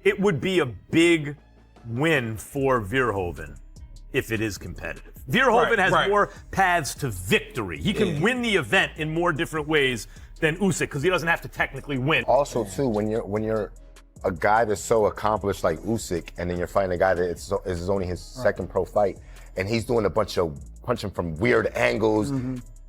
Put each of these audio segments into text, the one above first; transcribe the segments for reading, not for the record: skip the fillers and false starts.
it would be a big win for Verhoeven if it is competitive. Verhoeven has more paths to victory. He can win the event in more different ways than Usyk because he doesn't have to technically win. Also, too, when you're a guy that's so accomplished like Usyk, and then you're fighting a guy that is only his second pro fight, and he's doing a bunch of punching from weird angles.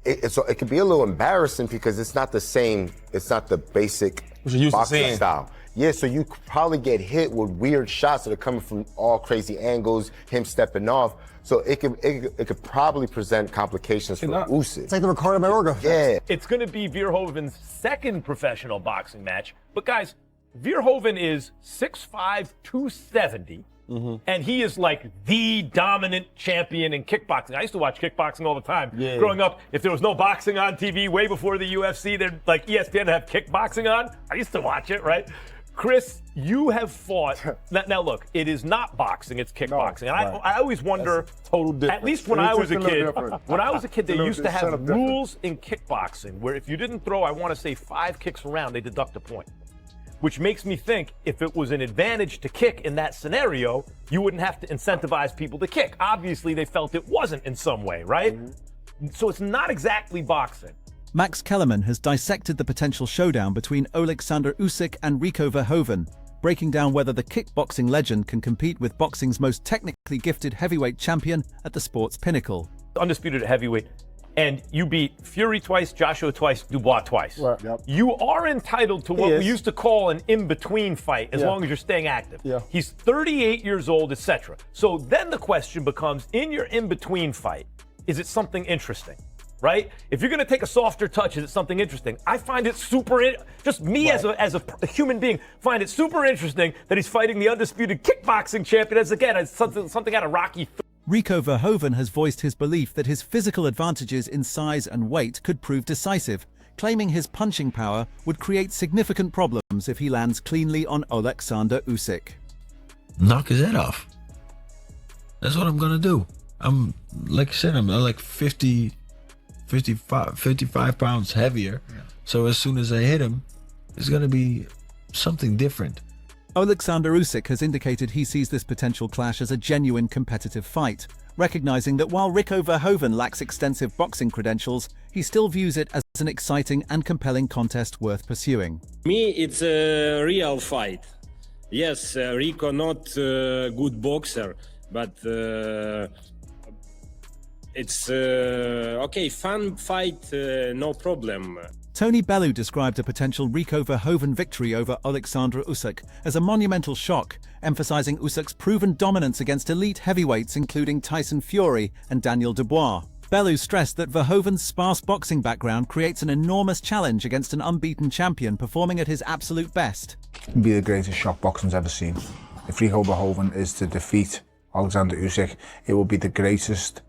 It can be a little embarrassing because it's not the same. It's not the basic boxing style. Yeah, so you probably get hit with weird shots that are coming from all crazy angles, him stepping off. So it could probably present complications for Usyk. It's like the Ricardo Mayorga. Yeah. It's going to be Verhoeven's second professional boxing match. But guys, Verhoeven is 6'5", 270. And he is like the dominant champion in kickboxing. I used to watch kickboxing all the time. Growing up, if there was no boxing on TV way before the UFC, they'd like ESPN to have kickboxing on. I used to watch it, right? Chris, you have fought. Now look, it is not boxing, it's kickboxing. And I always wonder, at least when I was a kid, they used to have rules in kickboxing where if you didn't throw, I want to say 5 kicks around, they deduct a point. Which makes me think if it was an advantage to kick in that scenario, you wouldn't have to incentivize people to kick. Obviously, they felt it wasn't in some way, right? So it's not exactly boxing. Max Kellerman has dissected the potential showdown between Oleksandr Usyk and Rico Verhoeven, breaking down whether the kickboxing legend can compete with boxing's most technically gifted heavyweight champion at the sport's pinnacle. Undisputed at heavyweight. And you beat Fury twice, Joshua twice, Dubois twice. You are entitled to what we used to call an in-between fight as long as you're staying active. He's 38 years old, etc. So then the question becomes, in your in-between fight, is it something interesting? Right? If you're going to take a softer touch, is it something interesting? I find it just me as a human being, find it super interesting that he's fighting the undisputed kickboxing champion as something out of Rocky. Rico Verhoeven has voiced his belief that his physical advantages in size and weight could prove decisive, claiming his punching power would create significant problems if he lands cleanly on Oleksandr Usyk. Knock his head off. That's what I'm gonna do. I'm, like I said, I'm like 55 pounds heavier. So as soon as I hit him, it's gonna be something different. Oleksandr Usyk has indicated he sees this potential clash as a genuine competitive fight, recognizing that while Rico Verhoeven lacks extensive boxing credentials, he still views it as an exciting and compelling contest worth pursuing. Me, it's a real fight. Yes, Rico not a good boxer, but it's okay, fun fight, no problem. Tony Bellew described a potential Rico Verhoeven victory over Oleksandr Usyk as a monumental shock, emphasizing Usyk's proven dominance against elite heavyweights including Tyson Fury and Daniel Dubois. Bellew stressed that Verhoeven's sparse boxing background creates an enormous challenge against an unbeaten champion performing at his absolute best. It would be the greatest shock boxing's ever seen. If Rico Verhoeven is to defeat Oleksandr Usyk, it will be the greatest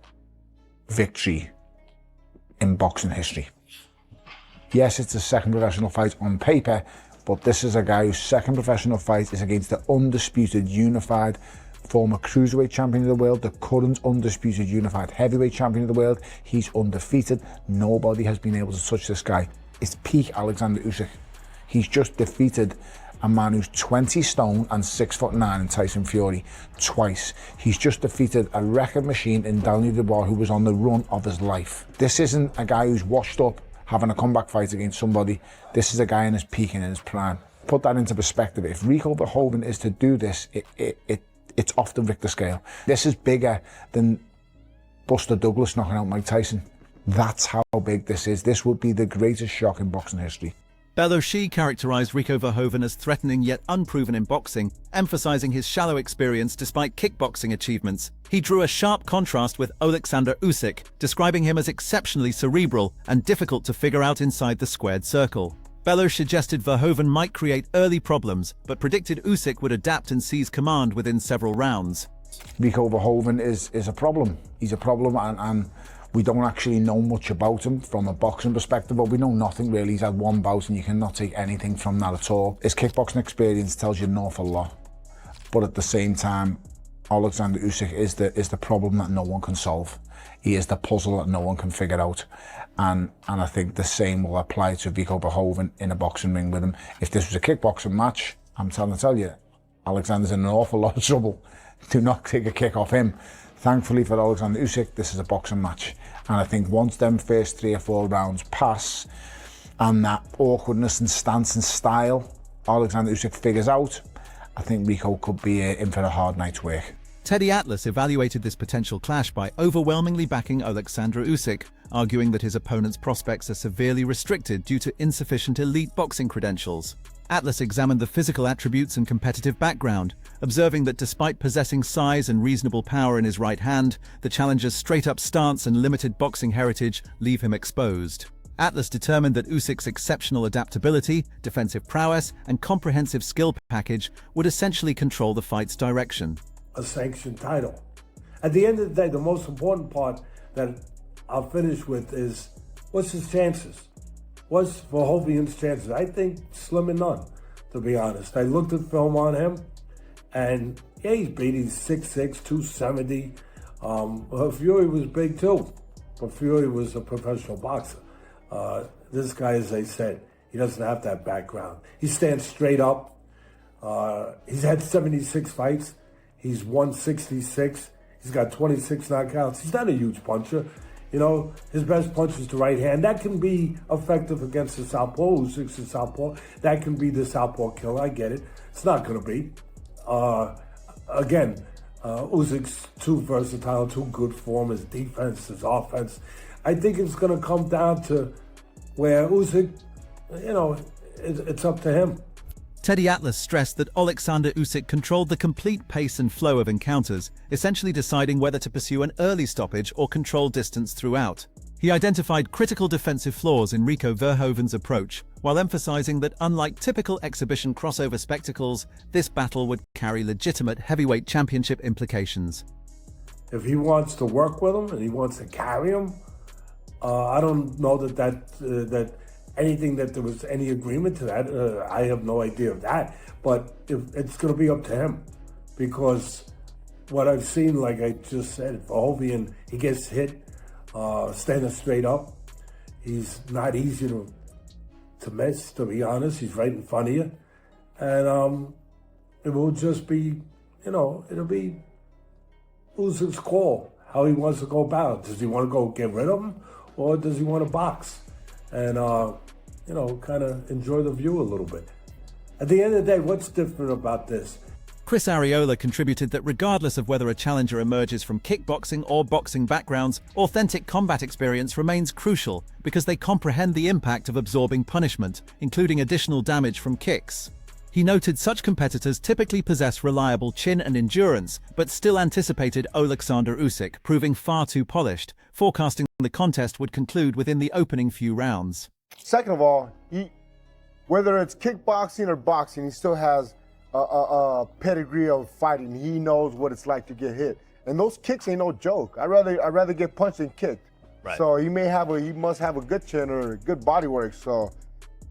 victory in boxing history. Yes, it's a second professional fight on paper, but this is a guy whose second professional fight is against the undisputed unified former cruiserweight champion of the world, the current undisputed unified heavyweight champion of the world. He's undefeated. Nobody has been able to touch this guy. It's peak Oleksandr Usyk. He's just defeated a man who's 20 stone and 6'9" in Tyson Fury twice. He's just defeated a record machine in Daniel Dubois who was on the run of his life. This isn't a guy who's washed up having a comeback fight against somebody. This is a guy in his peak and in his prime. Put that into perspective. If Rico Verhoeven is to do this, it's off the Richter scale. This is bigger than Buster Douglas knocking out Mike Tyson. That's how big this is. This would be the greatest shock in boxing history. Bellew characterized Rico Verhoeven as threatening yet unproven in boxing, emphasizing his shallow experience despite kickboxing achievements. He drew a sharp contrast with Oleksandr Usyk, describing him as exceptionally cerebral and difficult to figure out inside the squared circle. Bellew suggested Verhoeven might create early problems, but predicted Usyk would adapt and seize command within several rounds. Rico Verhoeven is a problem. He's a problem, and we don't actually know much about him from a boxing perspective, but we know nothing really. He's had one bout and you cannot take anything from that at all. His kickboxing experience tells you an awful lot. But at the same time, Oleksandr Usyk is the problem that no one can solve. He is the puzzle that no one can figure out. And I think the same will apply to Rico Verhoeven in a boxing ring with him. If this was a kickboxing match, I'm trying to tell you, Alexander's in an awful lot of trouble. Do not take a kick off him. Thankfully for Oleksandr Usyk, this is a boxing match. And I think once them first 3 or 4 rounds pass, and that awkwardness and stance and style Oleksandr Usyk figures out, I think Rico could be in for a hard night's work. Teddy Atlas evaluated this potential clash by overwhelmingly backing Oleksandr Usyk, arguing that his opponent's prospects are severely restricted due to insufficient elite boxing credentials. Atlas examined the physical attributes and competitive background, observing that despite possessing size and reasonable power in his right hand, the challenger's straight-up stance and limited boxing heritage leave him exposed. Atlas determined that Usyk's exceptional adaptability, defensive prowess, and comprehensive skill package would essentially control the fight's direction. A sanctioned title. At the end of the day, the most important part that I'll finish with is, what's his chances? What's Verhoeven's chances? I think slim and none, to be honest. I looked at film on him, and yeah, he's beat. He's 6'6", 270. Fury was big too, but Fury was a professional boxer. This guy, as I said, he doesn't have that background. He stands straight up. He's had 76 fights. He's won 66. He's got 26 knockouts. He's not a huge puncher. You know, his best punch is the right hand. That can be effective against the southpaw. Usyk's a southpaw. That can be the southpaw killer. I get it. It's not going to be. Usyk's too versatile, too good for him. His defense, his offense. I think it's going to come down to where Usyk, you know, it's up to him. Teddy Atlas stressed that Oleksandr Usyk controlled the complete pace and flow of encounters, essentially deciding whether to pursue an early stoppage or control distance throughout. He identified critical defensive flaws in Rico Verhoeven's approach, while emphasizing that unlike typical exhibition crossover spectacles, this battle would carry legitimate heavyweight championship implications. If he wants to work with him and he wants to carry him, I don't know that anything that there was any agreement to that. I have no idea of that. But it's going to be up to him, because what I've seen, like I just said, Verhoeven, he gets hit standing straight up. He's not easy to miss, to be honest. He's right in front of you. And it will just be, you know, it'll be Usyk's call, how he wants to go about it. Does he want to go get rid of him, or does he want to box? And, you know, kind of enjoy the view a little bit. At the end of the day, what's different about this? Chris Areola contributed that regardless of whether a challenger emerges from kickboxing or boxing backgrounds, authentic combat experience remains crucial because they comprehend the impact of absorbing punishment, including additional damage from kicks. He noted such competitors typically possess reliable chin and endurance, but still anticipated Oleksandr Usyk proving far too polished, forecasting the contest would conclude within the opening few rounds. Second of all, whether it's kickboxing or boxing, he still has a pedigree of fighting. He knows what it's like to get hit, and those kicks ain't no joke. I'd rather get punched than kicked. Right. So he must have a good chin or good body work. So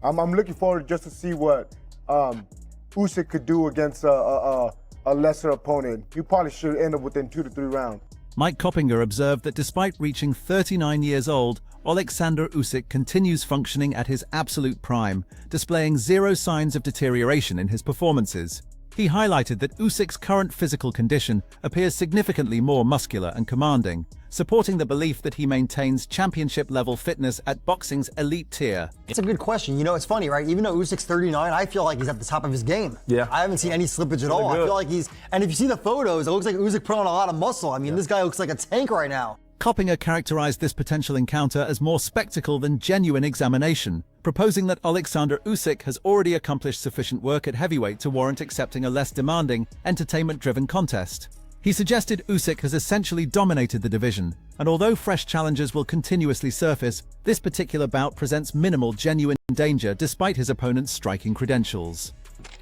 I'm looking forward just to see what Usyk could do against a lesser opponent. He probably should end up within 2 to 3 rounds. Mike Coppinger observed that despite reaching 39 years old, Oleksandr Usyk continues functioning at his absolute prime, displaying zero signs of deterioration in his performances. He highlighted that Usyk's current physical condition appears significantly more muscular and commanding, supporting the belief that he maintains championship-level fitness at boxing's elite tier. It's a good question. You know, it's funny, right? Even though Usyk's 39, I feel like he's at the top of his game. Yeah. I haven't seen any slippage at all. I feel like and if you see the photos, it looks like Usyk put on a lot of muscle. I mean, this guy looks like a tank right now. Coppinger characterized this potential encounter as more spectacle than genuine examination, proposing that Oleksandr Usyk has already accomplished sufficient work at heavyweight to warrant accepting a less demanding, entertainment-driven contest. He suggested Usyk has essentially dominated the division, and although fresh challenges will continuously surface, this particular bout presents minimal genuine danger despite his opponent's striking credentials.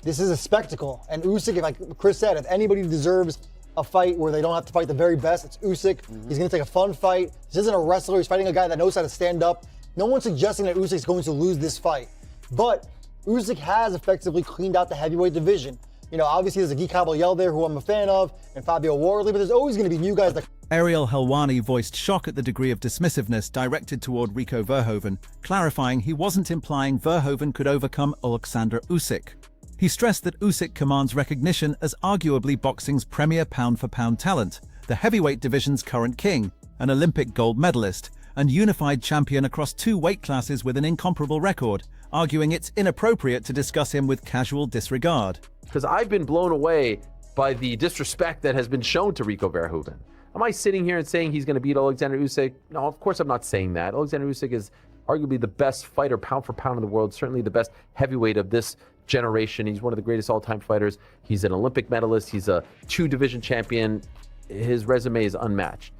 This is a spectacle, and Usyk, like Chris said, if anybody deserves a fight where they don't have to fight the very best, it's Usyk. He's going to take a fun fight. This isn't a wrestler. He's fighting a guy that knows how to stand up. No one's suggesting that Usyk's going to lose this fight. But Usyk has effectively cleaned out the heavyweight division. You know, obviously there's a Guy Caballel there who I'm a fan of, and Fabio Wardley, but there's always going to be new guys that... Ariel Helwani voiced shock at the degree of dismissiveness directed toward Rico Verhoeven, clarifying he wasn't implying Verhoeven could overcome Oleksandr Usyk. He stressed that Usyk commands recognition as arguably boxing's premier pound-for-pound talent, the heavyweight division's current king, an Olympic gold medalist, and unified champion across 2 weight classes with an incomparable record, arguing it's inappropriate to discuss him with casual disregard. Because I've been blown away by the disrespect that has been shown to Rico Verhoeven. Am I sitting here and saying he's going to beat Oleksandr Usyk? No, of course I'm not saying that. Oleksandr Usyk is arguably the best fighter pound for pound in the world, certainly the best heavyweight of this generation. He's one of the greatest all-time fighters. He's an Olympic medalist. He's a 2-division champion. His resume is unmatched.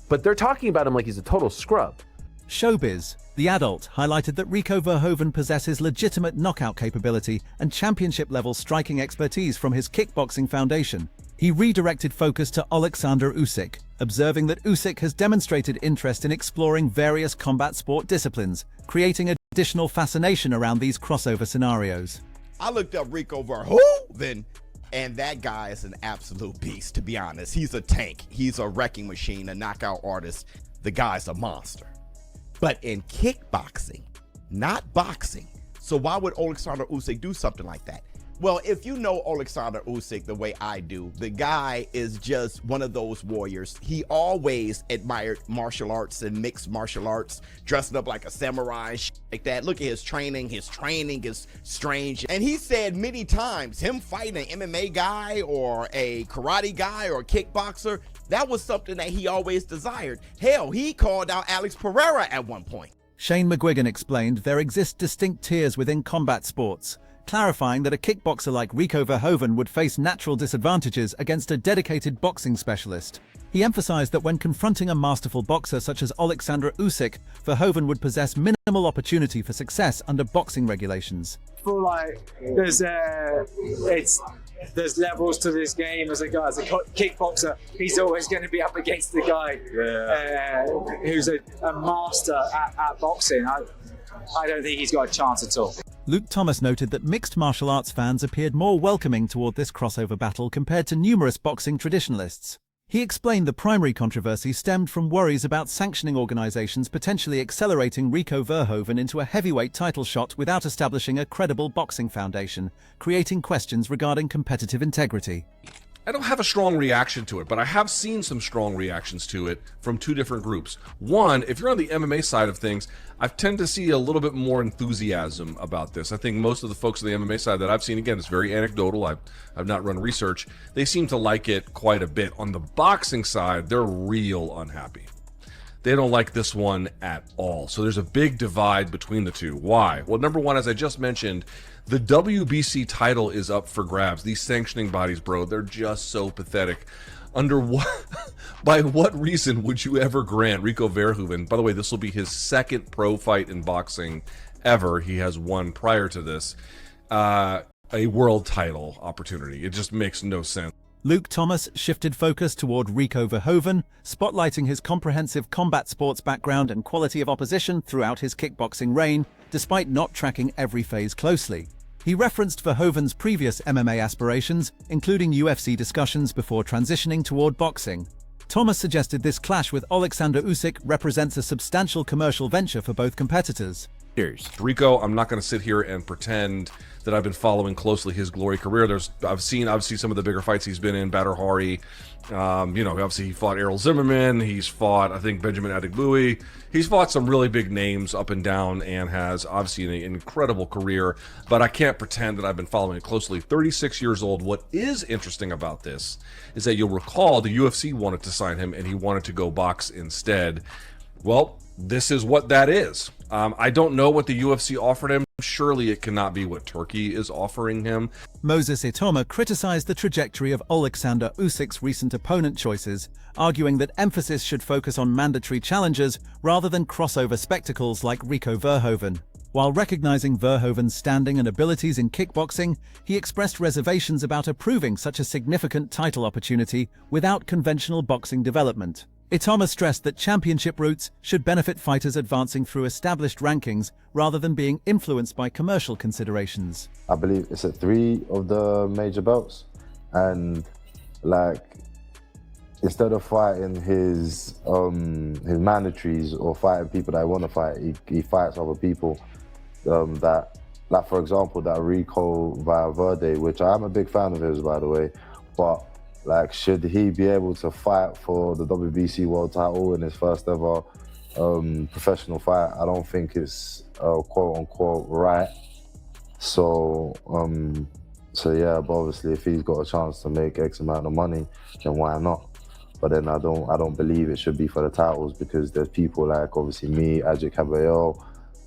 But they're talking about him like he's a total scrub. Showbiz, the adult, highlighted that Rico Verhoeven possesses legitimate knockout capability and championship-level striking expertise from his kickboxing foundation. He redirected focus to Oleksandr Usyk, observing that Usyk has demonstrated interest in exploring various combat sport disciplines, creating additional fascination around these crossover scenarios. I looked up Rico Verhoeven, and that guy is an absolute beast, to be honest. He's a tank. He's a wrecking machine, a knockout artist. The guy's a monster. But in kickboxing, not boxing. So why would Oleksandr Usyk do something like that? Well, if you know Oleksandr Usyk the way I do, the guy is just one of those warriors. He always admired martial arts and mixed martial arts, dressing up like a samurai, like that. Look at his training. His training is strange. And he said many times, him fighting an MMA guy or a karate guy or a kickboxer, that was something that he always desired. Hell, he called out Alex Pereira at one point. Shane McGuigan explained there exist distinct tiers within combat sports, clarifying that a kickboxer like Rico Verhoeven would face natural disadvantages against a dedicated boxing specialist. He emphasized that when confronting a masterful boxer such as Oleksandr Usyk, Verhoeven would possess minimal opportunity for success under boxing regulations. I feel like there's levels to this game. As a kickboxer, he's always going to be up against the guy who's a master at boxing. I don't think he's got a chance at all. Luke Thomas noted that mixed martial arts fans appeared more welcoming toward this crossover battle compared to numerous boxing traditionalists. He explained the primary controversy stemmed from worries about sanctioning organizations potentially accelerating Rico Verhoeven into a heavyweight title shot without establishing a credible boxing foundation, creating questions regarding competitive integrity. I don't have a strong reaction to it, but I have seen some strong reactions to it from 2 different groups. One, if you're on the MMA side of things, I tend to see a little bit more enthusiasm about this. I think most of the folks on the MMA side that I've seen, again, it's very anecdotal, I've not run research, they seem to like it quite a bit. On the boxing side, they're real unhappy. They don't like this one at all. So there's a big divide between the two. Why? Well, number one, as I just mentioned, the WBC title is up for grabs. These sanctioning bodies, bro, they're just so pathetic. Under what, by what reason would you ever grant Rico Verhoeven, by the way, this will be his 2nd pro fight in boxing ever. He has one prior to this, a world title opportunity. It just makes no sense. Luke Thomas shifted focus toward Rico Verhoeven, spotlighting his comprehensive combat sports background and quality of opposition throughout his kickboxing reign, despite not tracking every phase closely. He referenced Verhoeven's previous MMA aspirations, including UFC discussions before transitioning toward boxing. Thomas suggested this clash with Oleksandr Usyk represents a substantial commercial venture for both competitors. Rico, I'm not going to sit here and pretend that I've been following closely his Glory career. I've seen obviously some of the bigger fights he's been in, Badr Hari. Obviously he fought Errol Zimmerman. He's fought, I think, Benjamin Adegbui. He's fought some really big names up and down and has obviously an incredible career, but I can't pretend that I've been following it closely. 36 years old. What is interesting about this is that you'll recall the UFC wanted to sign him and he wanted to go box instead. Well, this is what that is. I don't know what the UFC offered him. Surely it cannot be what Turkey is offering him. Moses Itoma criticized the trajectory of Oleksandr Usyk's recent opponent choices, arguing that emphasis should focus on mandatory challengers rather than crossover spectacles like Rico Verhoeven. While recognizing Verhoeven's standing and abilities in kickboxing, he expressed reservations about approving such a significant title opportunity without conventional boxing development. Itoma stressed that championship routes should benefit fighters advancing through established rankings rather than being influenced by commercial considerations. I believe it's at 3 of the major belts, and instead of fighting his mandatories or fighting people that want to fight, he fights other people that Like, for example, that Rico Verhoeven, which I am a big fan of his, by the way, but like, should he be able to fight for the WBC world title in his first ever professional fight? I don't think it's quote unquote right. So yeah, but obviously if he's got a chance to make X amount of money, then why not? But then I don't believe it should be for the titles, because there's people like obviously me, Ajit Caballero,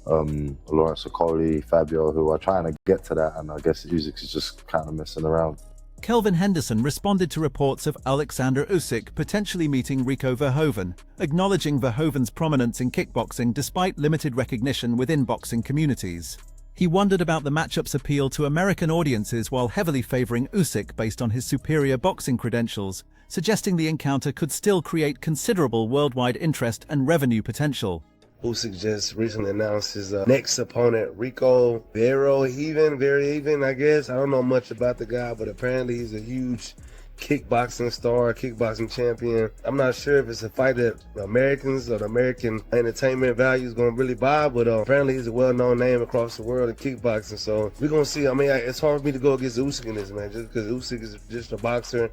Lawrence Okoli, Fabio, who are trying to get to that, and I guess Usyk is just kind of messing around. Kelvin Henderson responded to reports of Oleksandr Usyk potentially meeting Rico Verhoeven, acknowledging Verhoeven's prominence in kickboxing despite limited recognition within boxing communities. He wondered about the matchup's appeal to American audiences while heavily favoring Usyk based on his superior boxing credentials, suggesting the encounter could still create considerable worldwide interest and revenue potential. Usyk just recently announced his next opponent, Rico Verhoeven, I guess. I don't know much about the guy, but apparently he's a huge kickboxing star, kickboxing champion. I'm not sure if it's a fight that Americans or the American entertainment value is going to really buy, but apparently he's a well-known name across the world in kickboxing. So we're going to see. I mean, it's hard for me to go against Usyk in this, man, just because Usyk is just a boxer.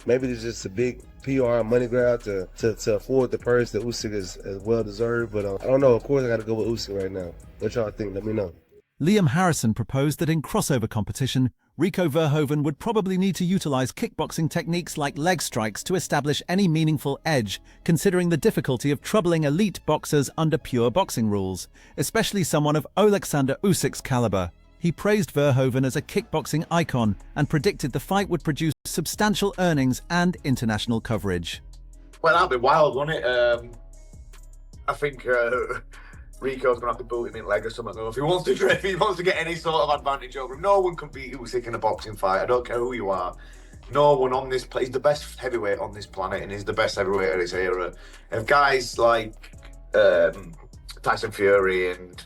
Maybe it's just a big PR money grab to afford the purse that Usyk is well deserved. But I don't know. Of course, I got to go with Usyk right now. What y'all think? Let me know. Liam Harrison proposed that in crossover competition, Rico Verhoeven would probably need to utilize kickboxing techniques like leg strikes to establish any meaningful edge, considering the difficulty of troubling elite boxers under pure boxing rules, especially someone of Oleksandr Usyk's caliber. He praised Verhoeven as a kickboxing icon and predicted the fight would produce substantial earnings and international coverage. Well, that'd be wild, wouldn't it? I think Rico's gonna have to boot him in leg or something. If he wants to get any sort of advantage over him, no one can beat Usyk in a boxing fight. I don't care who you are. No one on this he's the best heavyweight on this planet, and he's the best heavyweight of his era. If guys like Tyson Fury and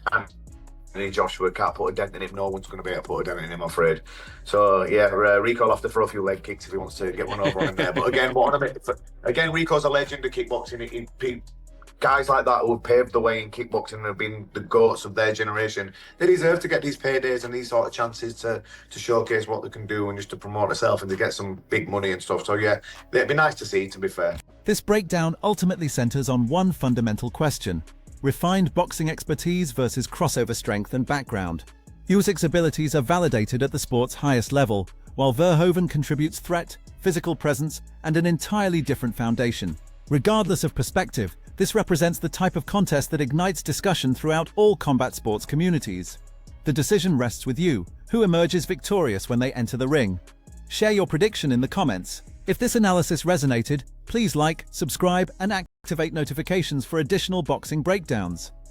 Joshua can't put a dent in him, no one's going to be able to put a dent in him, I'm afraid. So yeah, Rico will have to throw a few leg kicks if he wants to get one over on him there. But again, Rico's a legend of kickboxing. Guys like that who have paved the way in kickboxing and have been the goats of their generation, they deserve to get these paydays and these sort of chances to showcase what they can do and just to promote themselves and to get some big money and stuff. So yeah, it'd be nice to see, to be fair. This breakdown ultimately centers on one fundamental question: refined boxing expertise versus crossover strength and background. Usyk's abilities are validated at the sport's highest level, while Verhoeven contributes threat, physical presence, and an entirely different foundation. Regardless of perspective, this represents the type of contest that ignites discussion throughout all combat sports communities. The decision rests with you. Who emerges victorious when they enter the ring? Share your prediction in the comments. If this analysis resonated, please like, subscribe, and activate notifications for additional boxing breakdowns.